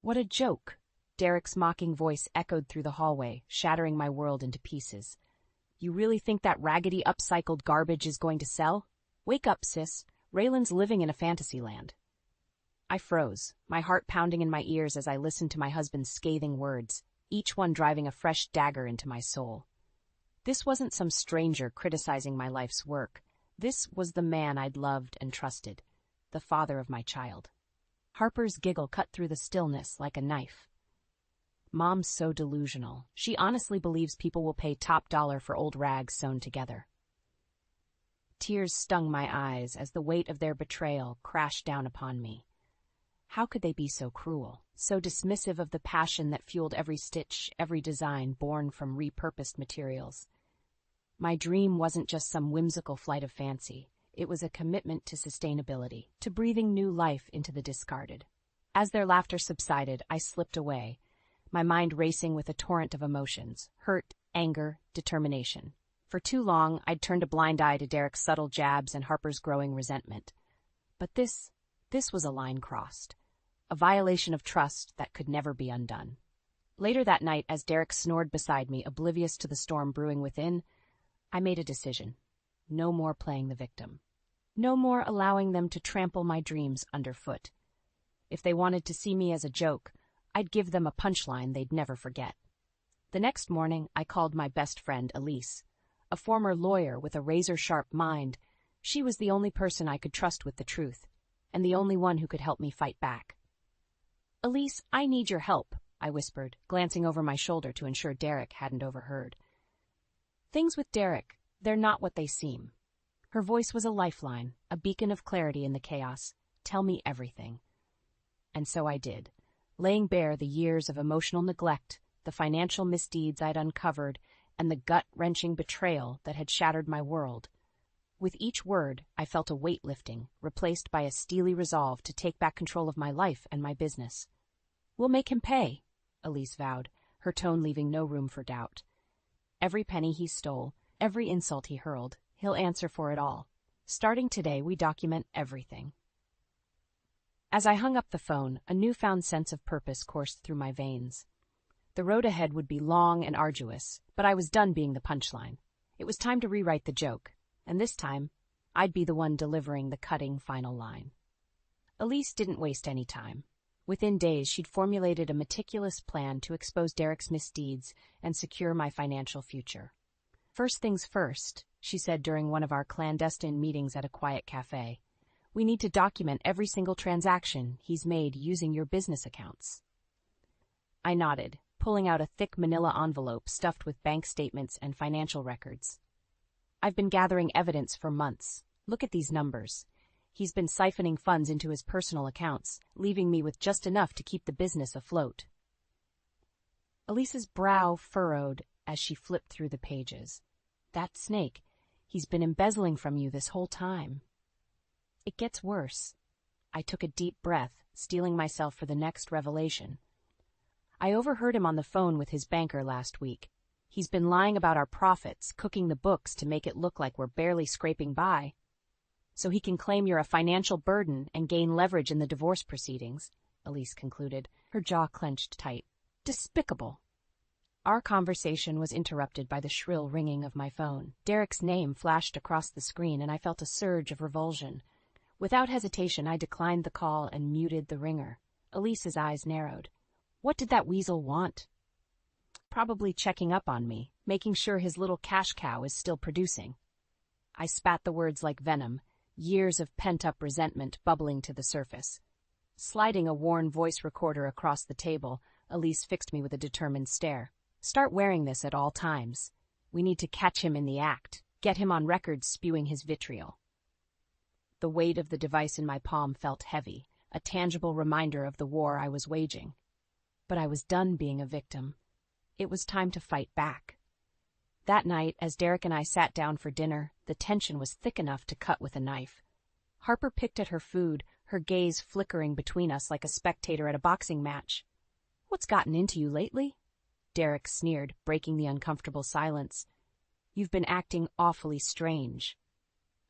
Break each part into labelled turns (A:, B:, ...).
A: What a joke! Derek's mocking voice echoed through the hallway, shattering my world into pieces. You really think that raggedy upcycled garbage is going to sell? Wake up, sis. Raylan's living in a fantasy land. I froze, my heart pounding in my ears as I listened to my husband's scathing words, each one driving a fresh dagger into my soul. This wasn't some stranger criticizing my life's work. This was the man I'd loved and trusted, the father of my child. Harper's giggle cut through the stillness like a knife. Mom's so delusional. She honestly believes people will pay top dollar for old rags sewn together. Tears stung my eyes as the weight of their betrayal crashed down upon me. How could they be so cruel, so dismissive of the passion that fueled every stitch, every design born from repurposed materials? My dream wasn't just some whimsical flight of fancy. It was a commitment to sustainability, to breathing new life into the discarded. As their laughter subsided, I slipped away, my mind racing with a torrent of emotions: hurt, anger, determination. For too long, I'd turned a blind eye to Derek's subtle jabs and Harper's growing resentment. But this was a line crossed, a violation of trust that could never be undone. Later that night, as Derek snored beside me, oblivious to the storm brewing within, I made a decision. No more playing the victim. No more allowing them to trample my dreams underfoot. If they wanted to see me as a joke, I'd give them a punchline they'd never forget. The next morning, I called my best friend, Elise, a former lawyer with a razor-sharp mind. She was the only person I could trust with the truth, and the only one who could help me fight back. "Elise, I need your help," I whispered, glancing over my shoulder to ensure Derek hadn't overheard. "Things with Derek, they're not what they seem." Her voice was a lifeline, a beacon of clarity in the chaos. "Tell me everything." And so I did, laying bare the years of emotional neglect, the financial misdeeds I'd uncovered, and the gut-wrenching betrayal that had shattered my world. With each word, I felt a weight lifting, replaced by a steely resolve to take back control of my life and my business. "We'll make him pay," Elise vowed, her tone leaving no room for doubt. "Every penny he stole, every insult he hurled, he'll answer for it all. Starting today, we document everything." As I hung up the phone, a newfound sense of purpose coursed through my veins. The road ahead would be long and arduous, but I was done being the punchline. It was time to rewrite the joke, and this time, I'd be the one delivering the cutting final line. Elise didn't waste any time. Within days, she'd formulated a meticulous plan to expose Derek's misdeeds and secure my financial future. "First things first," she said during one of our clandestine meetings at a quiet cafe. "We need to document every single transaction he's made using your business accounts." I nodded, pulling out a thick manila envelope stuffed with bank statements and financial records. "I've been gathering evidence for months. Look at these numbers. He's been siphoning funds into his personal accounts, leaving me with just enough to keep the business afloat." Elise's brow furrowed as she flipped through the pages. "That snake, he's been embezzling from you this whole time." It gets worse. I took a deep breath, steeling myself for the next revelation. "I overheard him on the phone with his banker last week. He's been lying about our profits, cooking the books to make it look like we're barely scraping by, so he can claim you're a financial burden and gain leverage in the divorce proceedings," Elise concluded, her jaw clenched tight. "Despicable." Our conversation was interrupted by the shrill ringing of my phone. Derek's name flashed across the screen, and I felt a surge of revulsion. Without hesitation, I declined the call and muted the ringer. Elise's eyes narrowed. What did that weasel want? Probably checking up on me, making sure his little cash cow is still producing. I spat the words like venom, years of pent-up resentment bubbling to the surface. Sliding a worn voice recorder across the table, Elise fixed me with a determined stare. "Start wearing this at all times. We need to catch him in the act, get him on record spewing his vitriol." The weight of the device in my palm felt heavy, a tangible reminder of the war I was waging. But I was done being a victim. It was time to fight back. That night, as Derek and I sat down for dinner, the tension was thick enough to cut with a knife. Harper picked at her food, her gaze flickering between us like a spectator at a boxing match. "What's gotten into you lately?" Derek sneered, breaking the uncomfortable silence. "You've been acting awfully strange."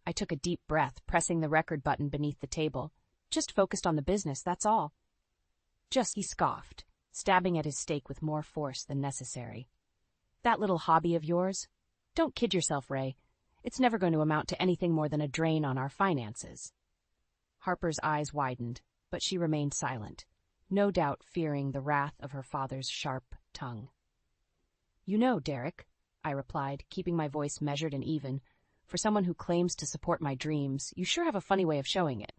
A: I took a deep breath, pressing the record button beneath the table. "Just focused on the business, that's all." Just, he scoffed, stabbing at his steak with more force than necessary. That little hobby of yours? Don't kid yourself, Ray. It's never going to amount to anything more than a drain on our finances. Harper's eyes widened, but she remained silent, no doubt fearing the wrath of her father's sharp tongue. You know, Derek, I replied, keeping my voice measured and even. For someone who claims to support my dreams, you sure have a funny way of showing it.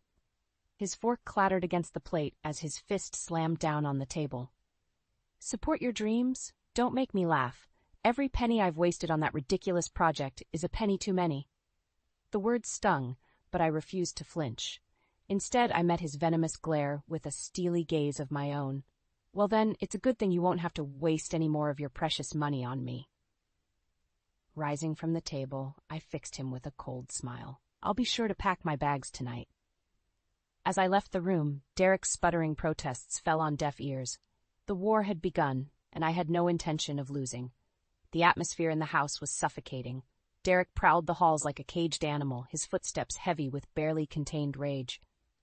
A: His fork clattered against the plate as his fist slammed down on the table. Support your dreams? Don't make me laugh. Every penny I've wasted on that ridiculous project is a penny too many. The words stung, but I refused to flinch. Instead, I met his venomous glare with a steely gaze of my own. Well then, it's a good thing you won't have to waste any more of your precious money on me. Rising from the table, I fixed him with a cold smile. I'll be sure to pack my bags tonight. As I left the room, Derek's sputtering protests fell on deaf ears. The war had begun, and I had no intention of losing. The atmosphere in the house was suffocating. Derek prowled the halls like a caged animal, his footsteps heavy with barely contained rage.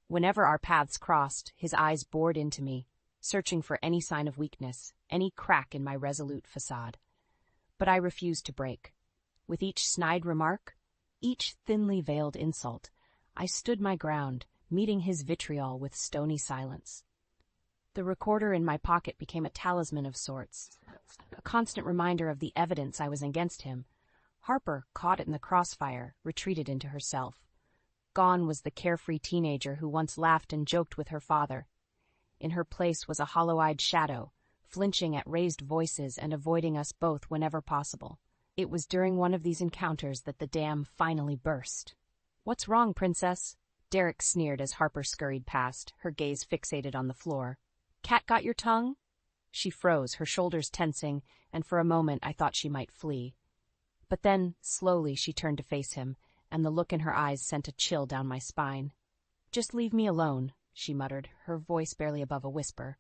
A: Whenever our paths crossed, his eyes bored into me, searching for any sign of weakness, any crack in my resolute facade. But I refused to break. With each snide remark, each thinly veiled insult, I stood my ground, meeting his vitriol with stony silence. The recorder in my pocket became a talisman of sorts, a constant reminder of the evidence I was against him. Harper, caught in the crossfire, retreated into herself. Gone was the carefree teenager who once laughed and joked with her father. In her place was a hollow-eyed shadow, flinching at raised voices and avoiding us both whenever possible. It was during one of these encounters that the dam finally burst. "What's wrong, Princess?" Derek sneered as Harper scurried past, her gaze fixated on the floor. "Cat got your tongue?" She froze, her shoulders tensing, and for a moment I thought she might flee. But then, slowly, she turned to face him, and the look in her eyes sent a chill down my spine. "Just leave me alone," she muttered, her voice barely above a whisper.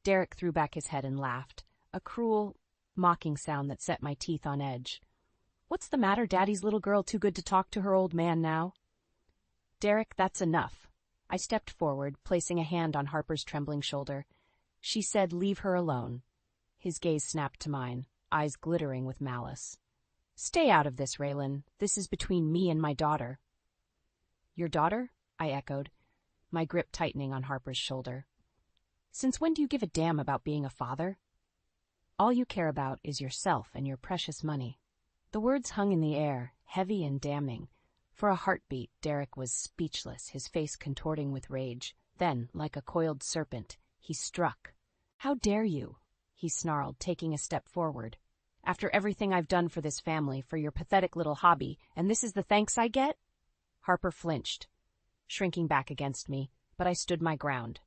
A: Derek threw back his head and laughed, a cruel, mocking sound that set my teeth on edge. "What's the matter? Daddy's little girl too good to talk to her old man now?" "Derek, that's enough." I stepped forward, placing a hand on Harper's trembling shoulder. She said, "Leave her alone." His gaze snapped to mine, eyes glittering with malice. "Stay out of this, Raylan. This is between me and my daughter." "Your daughter?" I echoed, my grip tightening on Harper's shoulder. "Since when do you give a damn about being a father? All you care about is yourself and your precious money." The words hung in the air, heavy and damning. For a heartbeat, Derek was speechless, his face contorting with rage. Then, like a coiled serpent, he struck. "How dare you?" he snarled, taking a step forward. "After everything I've done for this family, for your pathetic little hobby, and this is the thanks I get?" Harper flinched, shrinking back against me, but I stood my ground.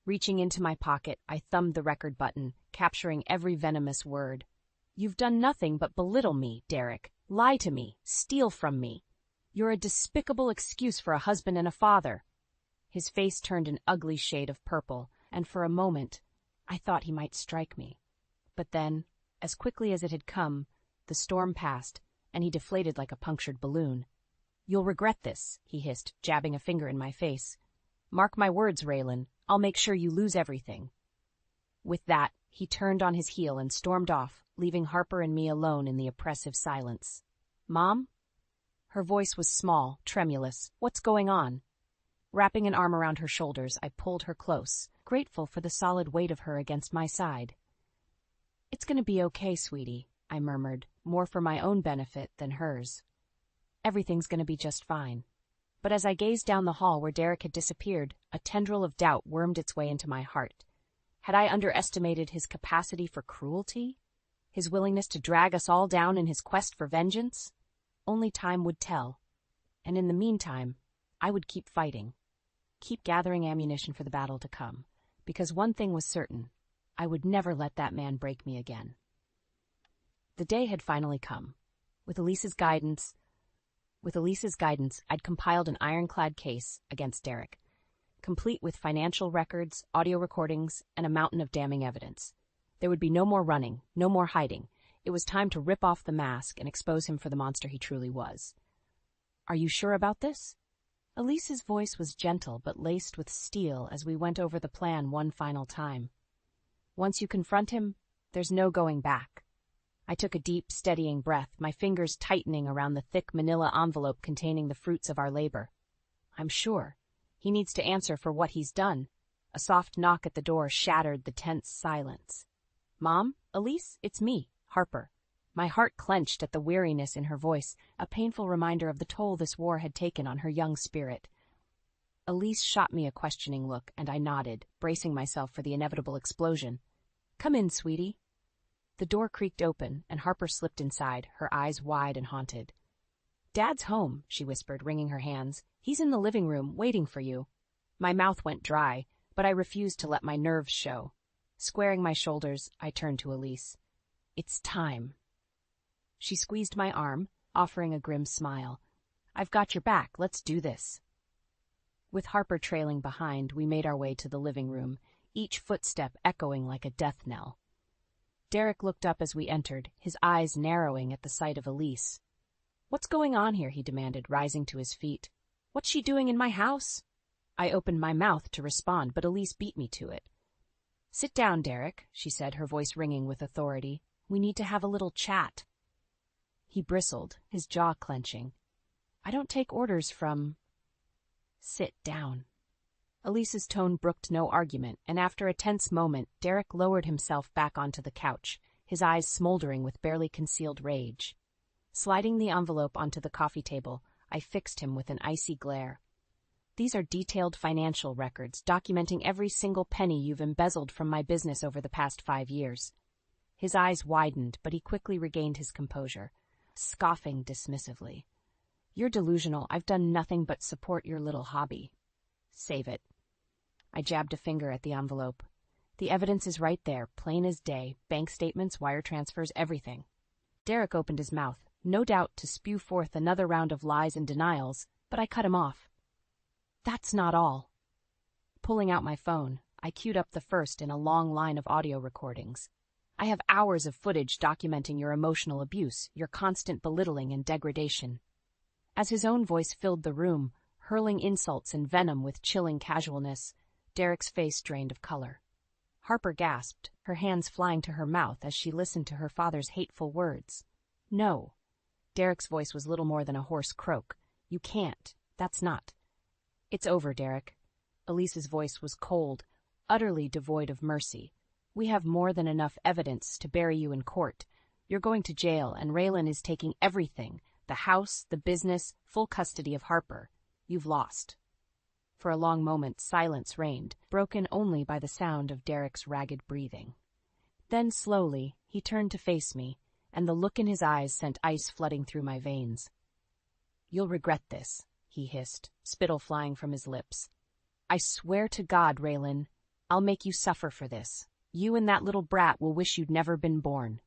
A: Reaching into my pocket, I thumbed the record button, capturing every venomous word. "You've done nothing but belittle me, Derek, lie to me, steal from me. You're a despicable excuse for a husband and a father." His face turned an ugly shade of purple, and for a moment, I thought he might strike me. But then, as quickly as it had come, the storm passed, and he deflated like a punctured balloon. "You'll regret this," he hissed, jabbing a finger in my face. "Mark my words, Raylan, I'll make sure you lose everything." With that, he turned on his heel and stormed off, leaving Harper and me alone in the oppressive silence. "Mom?" Her voice was small, tremulous. "What's going on?" Wrapping an arm around her shoulders, I pulled her close, grateful for the solid weight of her against my side. "It's going to be okay, sweetie," I murmured, more for my own benefit than hers. "Everything's going to be just fine." But as I gazed down the hall where Derek had disappeared, a tendril of doubt wormed its way into my heart. Had I underestimated his capacity for cruelty? His willingness to drag us all down in his quest for vengeance? Only time would tell. And in the meantime, I would keep fighting. Keep gathering ammunition for the battle to come. Because one thing was certain. I would never let that man break me again. The day had finally come. With Elise's guidance, I'd compiled an ironclad case against Derek, complete with financial records, audio recordings, and a mountain of damning evidence. There would be no more running, no more hiding. It was time to rip off the mask and expose him for the monster he truly was. "Are you sure about this?" Elise's voice was gentle but laced with steel as we went over the plan one final time. Once you confront him, there's no going back. I took a deep, steadying breath, my fingers tightening around the thick manila envelope containing the fruits of our labor. I'm sure. He needs to answer for what he's done. A soft knock at the door shattered the tense silence. Mom? Elise? It's me, Harper. My heart clenched at the weariness in her voice, a painful reminder of the toll this war had taken on her young spirit. Elise shot me a questioning look, and I nodded, bracing myself for the inevitable explosion. Come in, sweetie. The door creaked open, and Harper slipped inside, her eyes wide and haunted. Dad's home, she whispered, wringing her hands. He's in the living room, waiting for you. My mouth went dry, but I refused to let my nerves show. Squaring my shoulders, I turned to Elise. It's time. She squeezed my arm, offering a grim smile. I've got your back, let's do this. With Harper trailing behind, we made our way to the living room, each footstep echoing like a death knell. Derek looked up as we entered, his eyes narrowing at the sight of Elise. What's going on here? He demanded, rising to his feet. What's she doing in my house? I opened my mouth to respond, but Elise beat me to it. Sit down, Derek, she said, her voice ringing with authority. We need to have a little chat. He bristled, his jaw clenching. I don't take orders from... Sit down. Elise's tone brooked no argument, and after a tense moment, Derek lowered himself back onto the couch, his eyes smoldering with barely concealed rage. Sliding the envelope onto the coffee table, I fixed him with an icy glare. These are detailed financial records, documenting every single penny you've embezzled from my business over the past 5 years. His eyes widened, but he quickly regained his composure, scoffing dismissively. You're delusional. I've done nothing but support your little hobby. Save it. I jabbed a finger at the envelope. The evidence is right there, plain as day, bank statements, wire transfers, everything. Derek opened his mouth, no doubt to spew forth another round of lies and denials, but I cut him off. That's not all. Pulling out my phone, I queued up the first in a long line of audio recordings. I have hours of footage documenting your emotional abuse, your constant belittling and degradation. As his own voice filled the room, hurling insults and venom with chilling casualness, Derek's face drained of color. Harper gasped, her hands flying to her mouth as she listened to her father's hateful words. No. Derek's voice was little more than a hoarse croak. You can't. That's not. It's over, Derek. Elise's voice was cold, utterly devoid of mercy. We have more than enough evidence to bury you in court. You're going to jail, and Raylan is taking everything, the house, the business, full custody of Harper. You've lost. For a long moment, silence reigned, broken only by the sound of Derek's ragged breathing. Then, slowly, he turned to face me, and the look in his eyes sent ice flooding through my veins. You'll regret this, he hissed, spittle flying from his lips. I swear to God, Raylan, I'll make you suffer for this. You and that little brat will wish you'd never been born.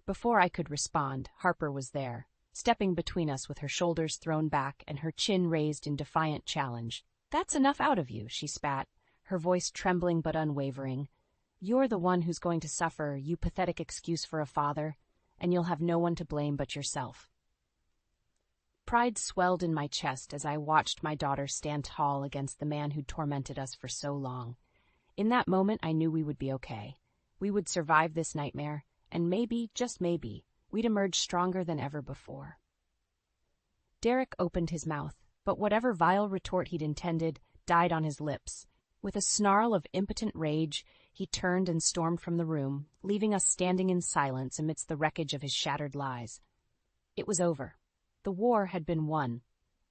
A: Before I could respond, Harper was there, stepping between us with her shoulders thrown back and her chin raised in defiant challenge. That's enough out of you, she spat, her voice trembling but unwavering. You're the one who's going to suffer, you pathetic excuse for a father, and you'll have no one to blame but yourself. Pride swelled in my chest as I watched my daughter stand tall against the man who'd tormented us for so long. In that moment, I knew we would be okay. We would survive this nightmare, and maybe, just maybe, we'd emerge stronger than ever before. Derek opened his mouth, but whatever vile retort he'd intended died on his lips. With a snarl of impotent rage, he turned and stormed from the room, leaving us standing in silence amidst the wreckage of his shattered lies. It was over. The war had been won.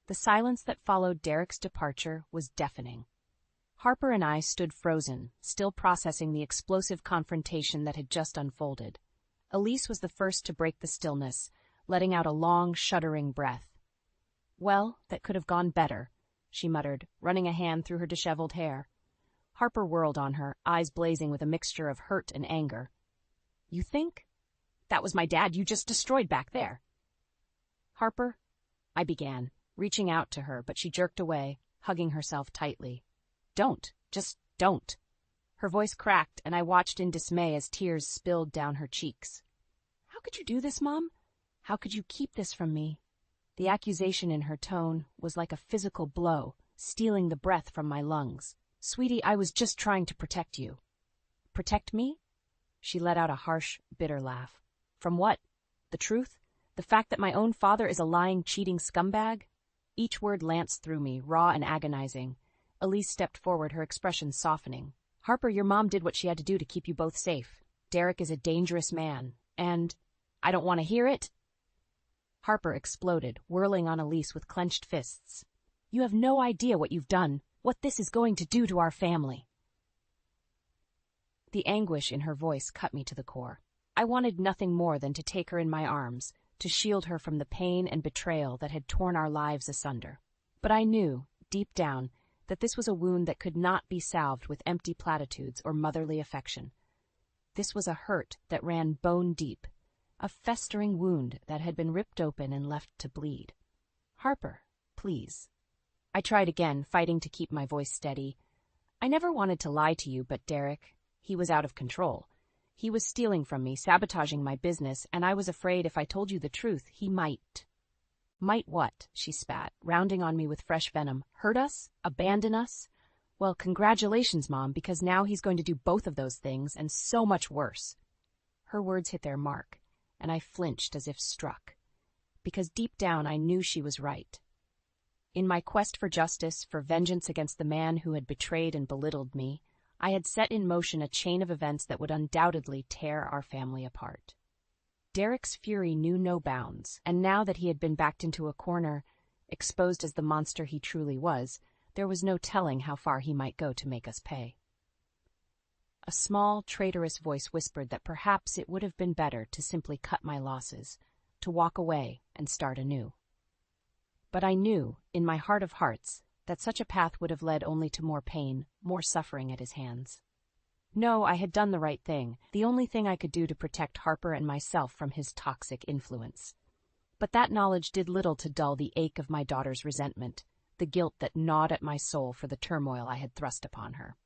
A: The silence that followed Derek's departure was deafening. Harper and I stood frozen, still processing the explosive confrontation that had just unfolded. Elise was the first to break the stillness, letting out a long, shuddering breath. Well, that could have gone better, she muttered, running a hand through her disheveled hair. Harper whirled on her, eyes blazing with a mixture of hurt and anger. You think? That was my dad you just destroyed back there. Harper, I began, reaching out to her, but she jerked away, hugging herself tightly. Don't. Just don't. Her voice cracked, and I watched in dismay as tears spilled down her cheeks. How could you do this, Mom? How could you keep this from me? The accusation in her tone was like a physical blow, stealing the breath from my lungs. "Sweetie, I was just trying to protect you." "Protect me?" She let out a harsh, bitter laugh. "From what? The truth? The fact that my own father is a lying, cheating scumbag?" Each word lanced through me, raw and agonizing. Elise stepped forward, her expression softening. "Harper, your mom did what she had to do to keep you both safe. Derek is a dangerous man, and I don't want to hear it." Harper exploded, whirling on Elise with clenched fists. "You have no idea what you've done, what this is going to do to our family." The anguish in her voice cut me to the core. I wanted nothing more than to take her in my arms, to shield her from the pain and betrayal that had torn our lives asunder. But I knew, deep down, that this was a wound that could not be salved with empty platitudes or motherly affection. This was a hurt that ran bone deep, a festering wound that had been ripped open and left to bleed. "Harper, please." I tried again, fighting to keep my voice steady. "I never wanted to lie to you, but Derek, he was out of control. He was stealing from me, sabotaging my business, and I was afraid if I told you the truth, he might." "Might what?" she spat, rounding on me with fresh venom. "Hurt us? Abandon us? Well, congratulations, Mom, because now he's going to do both of those things, and so much worse." Her words hit their mark, and I flinched as if struck, because deep down I knew she was right. In my quest for justice, for vengeance against the man who had betrayed and belittled me, I had set in motion a chain of events that would undoubtedly tear our family apart. Derek's fury knew no bounds, and now that he had been backed into a corner, exposed as the monster he truly was, there was no telling how far he might go to make us pay. A small, traitorous voice whispered that perhaps it would have been better to simply cut my losses, to walk away and start anew. But I knew, in my heart of hearts, that such a path would have led only to more pain, more suffering at his hands. No, I had done the right thing, the only thing I could do to protect Harper and myself from his toxic influence. But that knowledge did little to dull the ache of my daughter's resentment, the guilt that gnawed at my soul for the turmoil I had thrust upon her.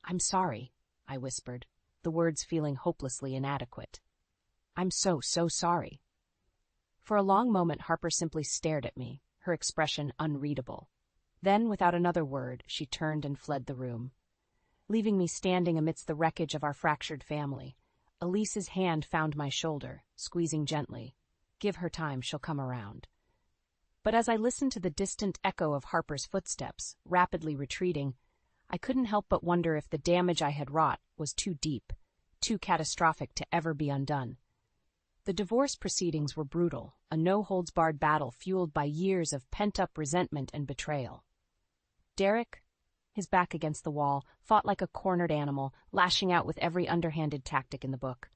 A: "I'm sorry," I whispered, the words feeling hopelessly inadequate. "I'm so sorry." For a long moment Harper simply stared at me, her expression unreadable. Then, without another word, she turned and fled the room, leaving me standing amidst the wreckage of our fractured family. Elise's hand found my shoulder, squeezing gently. "Give her time, she'll come around." But as I listened to the distant echo of Harper's footsteps, rapidly retreating, I couldn't help but wonder if the damage I had wrought was too deep, too catastrophic to ever be undone. The divorce proceedings were brutal, a no-holds-barred battle fueled by years of pent-up resentment and betrayal. Derek, his back against the wall, fought like a cornered animal, lashing out with every underhanded tactic in the book.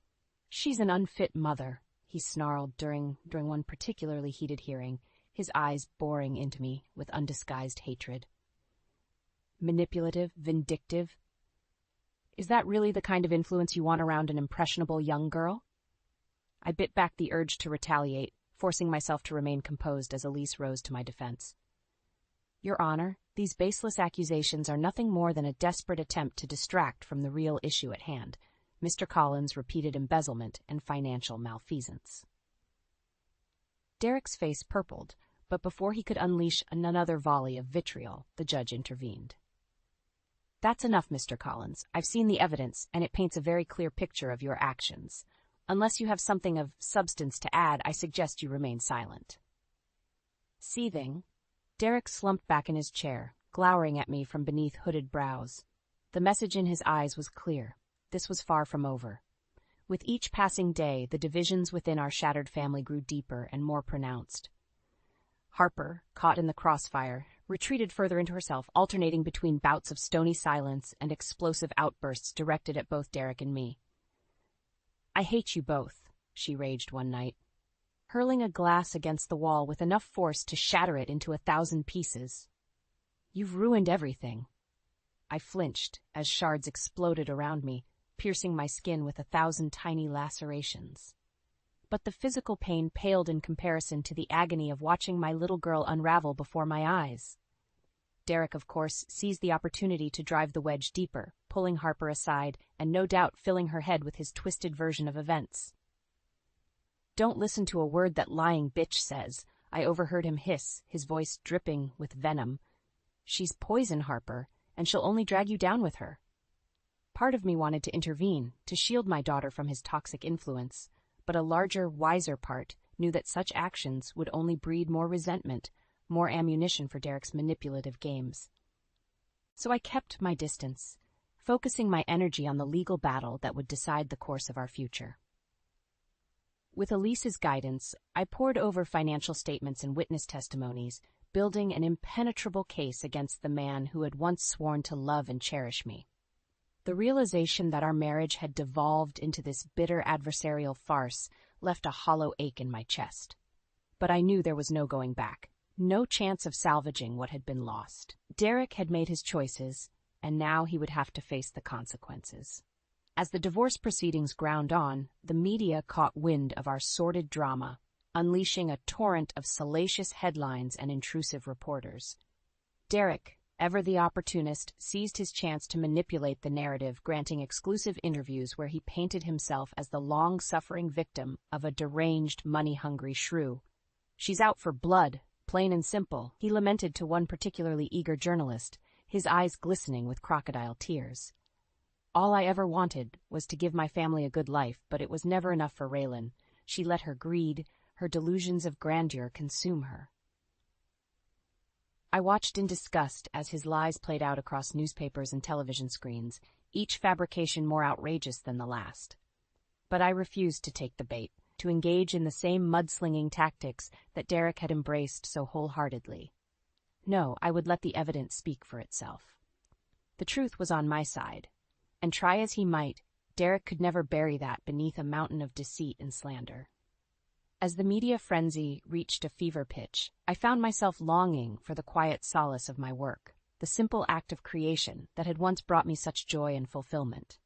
A: "She's an unfit mother," he snarled during one particularly heated hearing, his eyes boring into me with undisguised hatred. "Manipulative, vindictive. Is that really the kind of influence you want around an impressionable young girl?" I bit back the urge to retaliate, forcing myself to remain composed as Elise rose to my defense. "Your Honor, these baseless accusations are nothing more than a desperate attempt to distract from the real issue at hand, Mr. Collins' repeated embezzlement and financial malfeasance." Derek's face purpled, but before he could unleash another volley of vitriol, the judge intervened. "That's enough, Mr. Collins. I've seen the evidence, and it paints a very clear picture of your actions. Unless you have something of substance to add, I suggest you remain silent." Seething, Derek slumped back in his chair, glowering at me from beneath hooded brows. The message in his eyes was clear. This was far from over. With each passing day, the divisions within our shattered family grew deeper and more pronounced. Harper, caught in the crossfire, retreated further into herself, alternating between bouts of stony silence and explosive outbursts directed at both Derek and me. "I hate you both," she raged one night, hurling a glass against the wall with enough force to shatter it into 1,000 pieces. "You've ruined everything." I flinched as shards exploded around me, piercing my skin with 1,000 tiny lacerations. But the physical pain paled in comparison to the agony of watching my little girl unravel before my eyes. Derek, of course, seized the opportunity to drive the wedge deeper, pulling Harper aside and no doubt filling her head with his twisted version of events. "Don't listen to a word that lying bitch says. I overheard him hiss, his voice dripping with venom. "She's poison, Harper, and she'll only drag you down with her." Part of me wanted to intervene, to shield my daughter from his toxic influence, but a larger, wiser part knew that such actions would only breed more resentment, more ammunition for Derek's manipulative games. So I kept my distance, focusing my energy on the legal battle that would decide the course of our future. With Elise's guidance, I pored over financial statements and witness testimonies, building an impenetrable case against the man who had once sworn to love and cherish me. The realization that our marriage had devolved into this bitter adversarial farce left a hollow ache in my chest. But I knew there was no going back, no chance of salvaging what had been lost. Derek had made his choices, and now he would have to face the consequences. As the divorce proceedings ground on, the media caught wind of our sordid drama, unleashing a torrent of salacious headlines and intrusive reporters. Derek, ever the opportunist, seized his chance to manipulate the narrative, granting exclusive interviews where he painted himself as the long-suffering victim of a deranged, money-hungry shrew. "She's out for blood, plain and simple," he lamented to one particularly eager journalist, his eyes glistening with crocodile tears. "All I ever wanted was to give my family a good life, but it was never enough for Raylan. She let her greed, her delusions of grandeur consume her." I watched in disgust as his lies played out across newspapers and television screens, each fabrication more outrageous than the last. But I refused to take the bait, to engage in the same mudslinging tactics that Derek had embraced so wholeheartedly. No, I would let the evidence speak for itself. The truth was on my side, and try as he might, Derek could never bury that beneath a mountain of deceit and slander. As the media frenzy reached a fever pitch, I found myself longing for the quiet solace of my work, the simple act of creation that had once brought me such joy and fulfillment.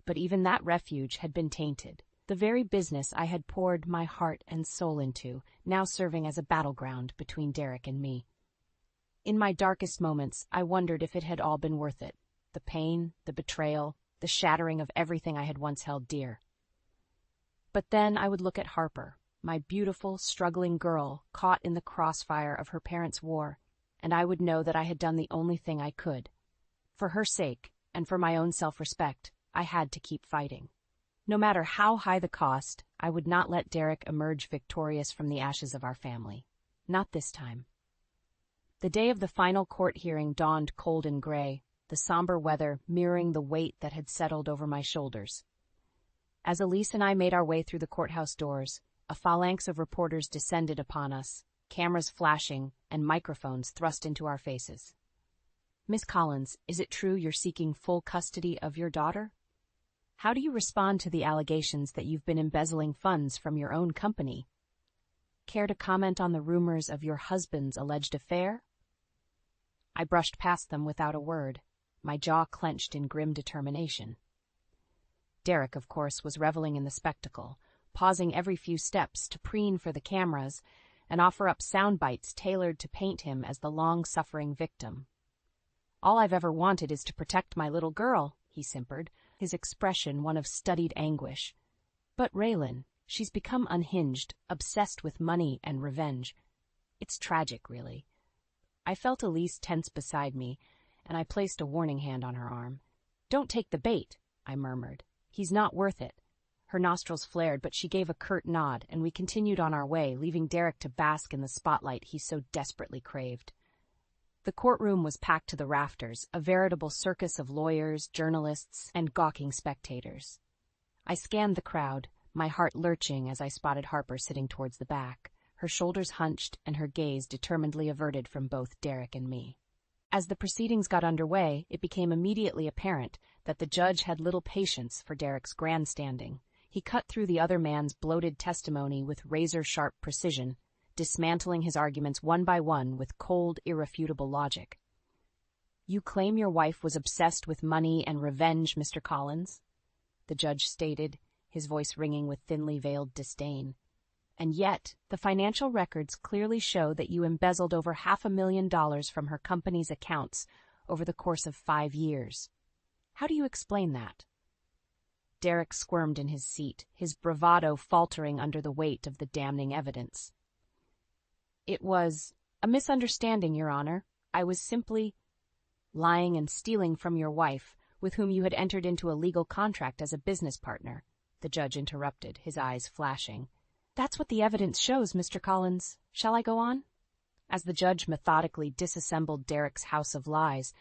A: But even that refuge had been tainted, the very business I had poured my heart and soul into, now serving as a battleground between Derek and me. In my darkest moments, I wondered if it had all been worth it, the pain, the betrayal, the shattering of everything I had once held dear. But then I would look at Harper, my beautiful, struggling girl caught in the crossfire of her parents' war, and I would know that I had done the only thing I could. For her sake, and for my own self-respect, I had to keep fighting. No matter how high the cost, I would not let Derek emerge victorious from the ashes of our family. Not this time. The day of the final court hearing dawned cold and gray, the somber weather mirroring the weight that had settled over my shoulders. As Elise and I made our way through the courthouse doors, a phalanx of reporters descended upon us, cameras flashing and microphones thrust into our faces. "Miss Collins, is it true you're seeking full custody of your daughter? How do you respond to the allegations that you've been embezzling funds from your own company? Care to comment on the rumors of your husband's alleged affair?" I brushed past them without a word, my jaw clenched in grim determination. Derek, of course, was reveling in the spectacle, pausing every few steps to preen for the cameras and offer up sound bites tailored to paint him as the long-suffering victim. "All I've ever wanted is to protect my little girl," he simpered, his expression one of studied anguish. "But Raylan, she's become unhinged, obsessed with money and revenge. It's tragic, really." I felt Elise tense beside me, and I placed a warning hand on her arm. "Don't take the bait," I murmured. "He's not worth it." Her nostrils flared, but she gave a curt nod, and we continued on our way, leaving Derek to bask in the spotlight he so desperately craved. The courtroom was packed to the rafters, a veritable circus of lawyers, journalists, and gawking spectators. I scanned the crowd, my heart lurching as I spotted Harper sitting towards the back, her shoulders hunched and her gaze determinedly averted from both Derek and me. As the proceedings got underway, it became immediately apparent that the judge had little patience for Derek's grandstanding. He cut through the other man's bloated testimony with razor-sharp precision, dismantling his arguments one by one with cold, irrefutable logic. "You claim your wife was obsessed with money and revenge, Mr. Collins," the judge stated, his voice ringing with thinly veiled disdain. "And yet, the financial records clearly show that you embezzled over $500,000 from her company's accounts over the course of 5 years. How do you explain that?" Derek squirmed in his seat, his bravado faltering under the weight of the damning evidence. It was a misunderstanding, Your Honor. I was simply lying and stealing from your wife, with whom you had entered into a legal contract as a business partner, the judge interrupted, his eyes flashing. That's what the evidence shows, Mr. Collins. Shall I go on? As the judge methodically disassembled Derek's house of lies,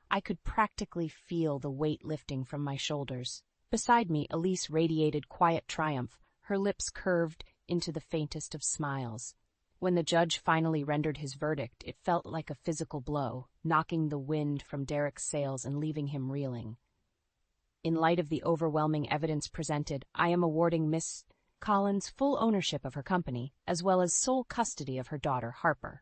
A: I could practically feel the weight lifting from my shoulders. Beside me, Elise radiated quiet triumph, her lips curved into the faintest of smiles. When the judge finally rendered his verdict, it felt like a physical blow, knocking the wind from Derek's sails and leaving him reeling. In light of the overwhelming evidence presented, I am awarding Miss Collins full ownership of her company, as well as sole custody of her daughter, Harper.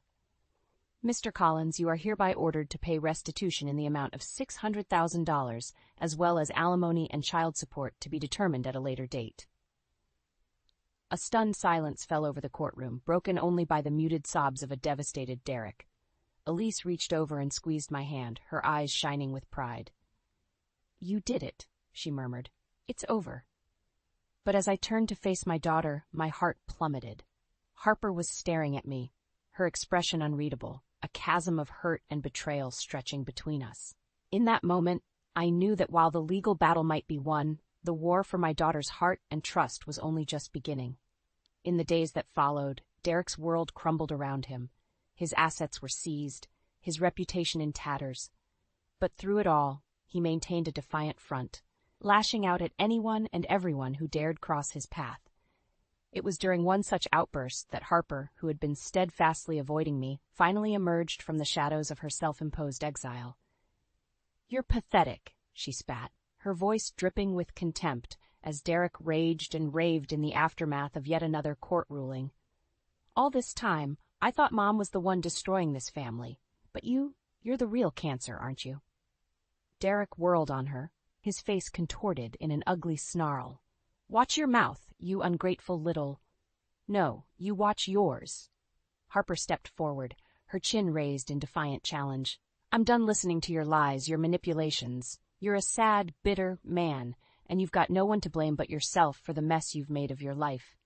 A: Mr. Collins, you are hereby ordered to pay restitution in the amount of $600,000, as well as alimony and child support to be determined at a later date. A stunned silence fell over the courtroom, broken only by the muted sobs of a devastated Derek. Elise reached over and squeezed my hand, her eyes shining with pride. You did it, she murmured. It's over. But as I turned to face my daughter, my heart plummeted. Harper was staring at me, her expression unreadable, a chasm of hurt and betrayal stretching between us. In that moment, I knew that while the legal battle might be won, the war for my daughter's heart and trust was only just beginning. In the days that followed, Derek's world crumbled around him. His assets were seized, his reputation in tatters. But through it all, he maintained a defiant front, lashing out at anyone and everyone who dared cross his path. It was during one such outburst that Harper, who had been steadfastly avoiding me, finally emerged from the shadows of her self-imposed exile. You're pathetic, she spat, her voice dripping with contempt as Derek raged and raved in the aftermath of yet another court ruling. All this time, I thought Mom was the one destroying this family, but you're the real cancer, aren't you? Derek whirled on her, his face contorted in an ugly snarl. Watch your mouth, you ungrateful little... No, you watch yours. Harper stepped forward, her chin raised in defiant challenge. I'm done listening to your lies, your manipulations. You're a sad, bitter man, and you've got no one to blame but yourself for the mess you've made of your life.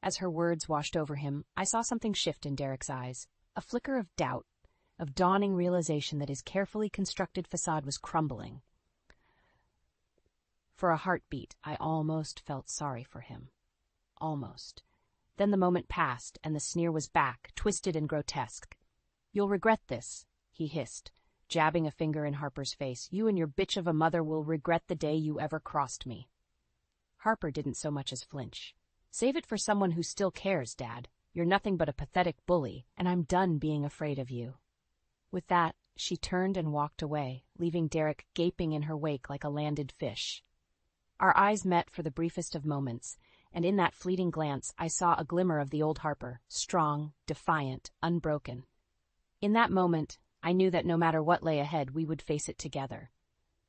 A: As her words washed over him, I saw something shift in Derek's eyes, a flicker of doubt, of dawning realization that his carefully constructed facade was crumbling. For a heartbeat, I almost felt sorry for him. Almost. Then the moment passed, and the sneer was back, twisted and grotesque. You'll regret this, he hissed, jabbing a finger in Harper's face. You and your bitch of a mother will regret the day you ever crossed me. Harper didn't so much as flinch. Save it for someone who still cares, Dad. You're nothing but a pathetic bully, and I'm done being afraid of you. With that, she turned and walked away, leaving Derek gaping in her wake like a landed fish. Our eyes met for the briefest of moments, and in that fleeting glance I saw a glimmer of the old Harper, strong, defiant, unbroken. In that moment, I knew that no matter what lay ahead, we would face it together.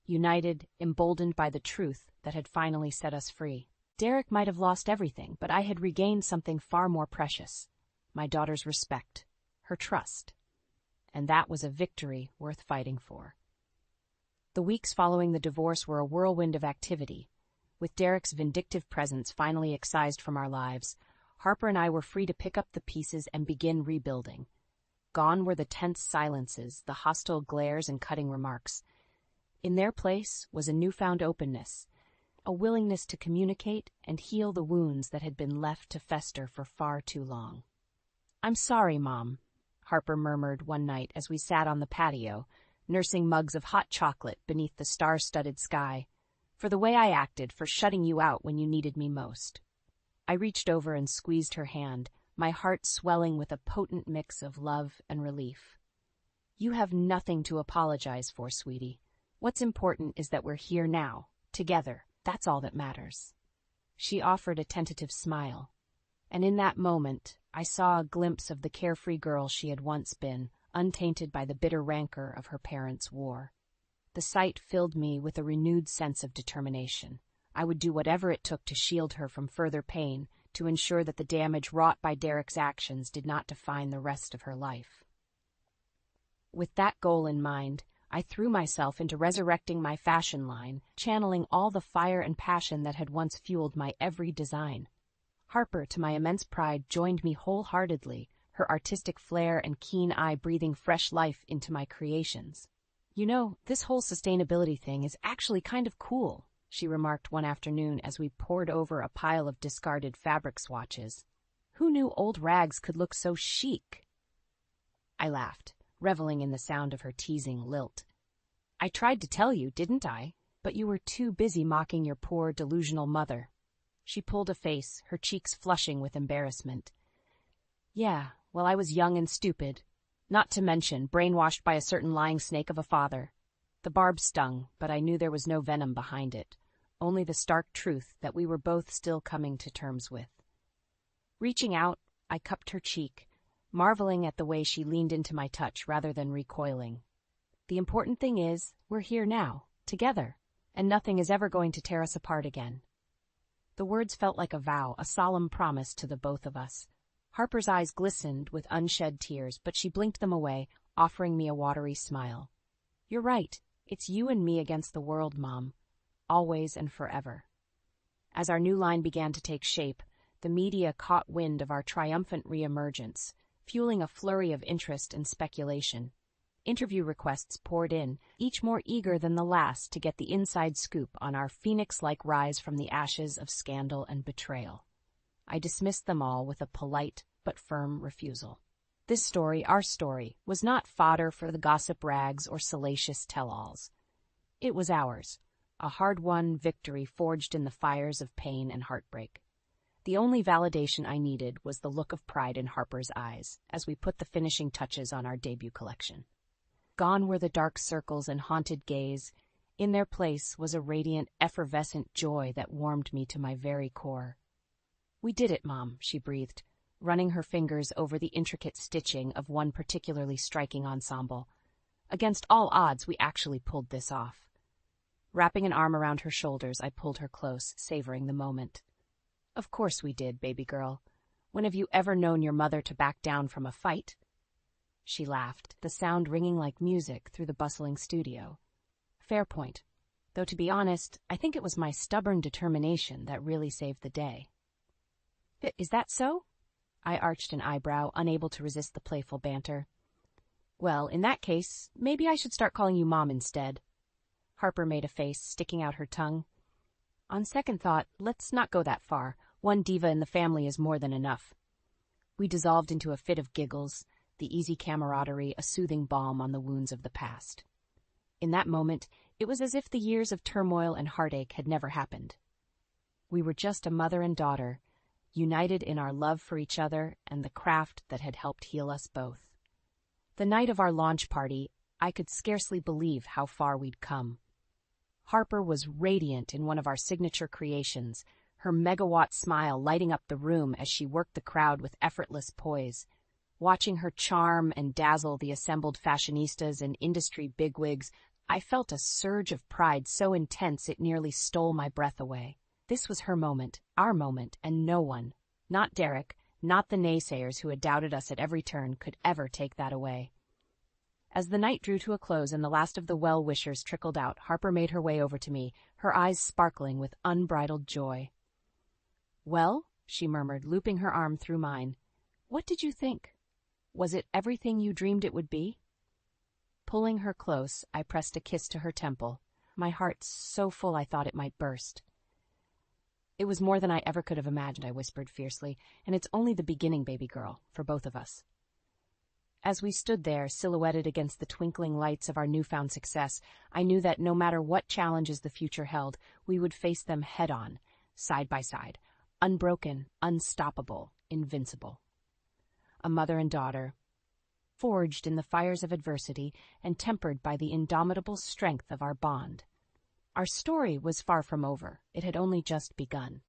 A: United, emboldened by the truth that had finally set us free. Derek might have lost everything, but I had regained something far more precious. My daughter's respect, her trust. And that was a victory worth fighting for. The weeks following the divorce were a whirlwind of activity. With Derek's vindictive presence finally excised from our lives, Harper and I were free to pick up the pieces and begin rebuilding. Gone were the tense silences, the hostile glares and cutting remarks. In their place was a newfound openness, a willingness to communicate and heal the wounds that had been left to fester for far too long. I'm sorry, Mom, Harper murmured one night as we sat on the patio, nursing mugs of hot chocolate beneath the star-studded sky, for the way I acted, for shutting you out when you needed me most. I reached over and squeezed her hand, my heart swelling with a potent mix of love and relief. You have nothing to apologize for, sweetie. What's important is that we're here now, together. That's all that matters. She offered a tentative smile, and in that moment, I saw a glimpse of the carefree girl she had once been, untainted by the bitter rancor of her parents' war. The sight filled me with a renewed sense of determination. I would do whatever it took to shield her from further pain, to ensure that the damage wrought by Derek's actions did not define the rest of her life. With that goal in mind, I threw myself into resurrecting my fashion line, channeling all the fire and passion that had once fueled my every design. Harper, to my immense pride, joined me wholeheartedly, her artistic flair and keen eye breathing fresh life into my creations. "You know, this whole sustainability thing is actually kind of cool," she remarked one afternoon as we pored over a pile of discarded fabric swatches. "Who knew old rags could look so chic?" I laughed, reveling in the sound of her teasing lilt. "I tried to tell you, didn't I? But you were too busy mocking your poor, delusional mother." She pulled a face, her cheeks flushing with embarrassment. "Yeah, well, I was young and stupid. Not to mention brainwashed by a certain lying snake of a father. The barb stung, but I knew there was no venom behind it, only the stark truth that we were both still coming to terms with." Reaching out, I cupped her cheek, marveling at the way she leaned into my touch rather than recoiling. "The important thing is, we're here now, together, and nothing is ever going to tear us apart again." The words felt like a vow, a solemn promise to the both of us. Harper's eyes glistened with unshed tears, but she blinked them away, offering me a watery smile. "You're right. It's you and me against the world, Mom. Always and forever." As our new line began to take shape, the media caught wind of our triumphant reemergence, fueling a flurry of interest and speculation. Interview requests poured in, each more eager than the last to get the inside scoop on our phoenix-like rise from the ashes of scandal and betrayal. I dismissed them all with a polite but firm refusal. This story, our story, was not fodder for the gossip rags or salacious tell-alls. It was ours, a hard-won victory forged in the fires of pain and heartbreak. The only validation I needed was the look of pride in Harper's eyes as we put the finishing touches on our debut collection. Gone were the dark circles and haunted gaze. In their place was a radiant, effervescent joy that warmed me to my very core. "We did it, Mom," she breathed, running her fingers over the intricate stitching of one particularly striking ensemble. "Against all odds, we actually pulled this off." Wrapping an arm around her shoulders, I pulled her close, savoring the moment. "Of course we did, baby girl. When have you ever known your mother to back down from a fight?" She laughed, the sound ringing like music through the bustling studio. Fair point. Though to be honest, I think it was my stubborn determination that really saved the day. "Is that so?" I arched an eyebrow, unable to resist the playful banter. "Well, in that case, maybe I should start calling you Mom instead." Harper made a face, sticking out her tongue. "On second thought, let's not go that far. One diva in the family is more than enough." We dissolved into a fit of giggles, the easy camaraderie a soothing balm on the wounds of the past. In that moment, it was as if the years of turmoil and heartache had never happened. We were just a mother and daughter, united in our love for each other and the craft that had helped heal us both. The night of our launch party, I could scarcely believe how far we'd come. Harper was radiant in one of our signature creations, her megawatt smile lighting up the room as she worked the crowd with effortless poise. Watching her charm and dazzle the assembled fashionistas and industry bigwigs, I felt a surge of pride so intense it nearly stole my breath away. This was her moment, our moment, and no one, not Derek, not the naysayers who had doubted us at every turn, could ever take that away. As the night drew to a close and the last of the well-wishers trickled out, Harper made her way over to me, her eyes sparkling with unbridled joy. "Well," she murmured, looping her arm through mine, "what did you think? Was it everything you dreamed it would be?" Pulling her close, I pressed a kiss to her temple, my heart so full I thought it might burst. "It was more than I ever could have imagined," I whispered fiercely, "and it's only the beginning, baby girl, for both of us." As we stood there, silhouetted against the twinkling lights of our newfound success, I knew that no matter what challenges the future held, we would face them head-on, side by side, unbroken, unstoppable, invincible. A mother and daughter, forged in the fires of adversity and tempered by the indomitable strength of our bond. Our story was far from over. It had only just begun.